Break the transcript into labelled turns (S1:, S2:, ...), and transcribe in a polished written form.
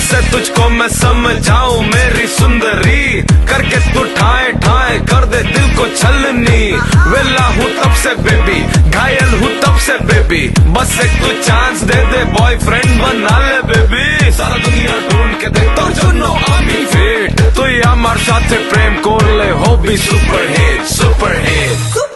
S1: कैसे तुझको मैं समझाऊं मेरी सुंदरी, करके तू ठाए ठाए कर दे दिल को छलनी। वेला हूँ तब से बेबी, घायल हूँ तब से बेबी, बस एक तू चांस दे दे, बॉयफ्रेंड बना ले बेबी। सारा दुनिया ढूंढ के दे তোর জন্য আমি ফিট, তুই আমার সাথে প্রেম করলে হবি সুপার হিট সুপার হিট।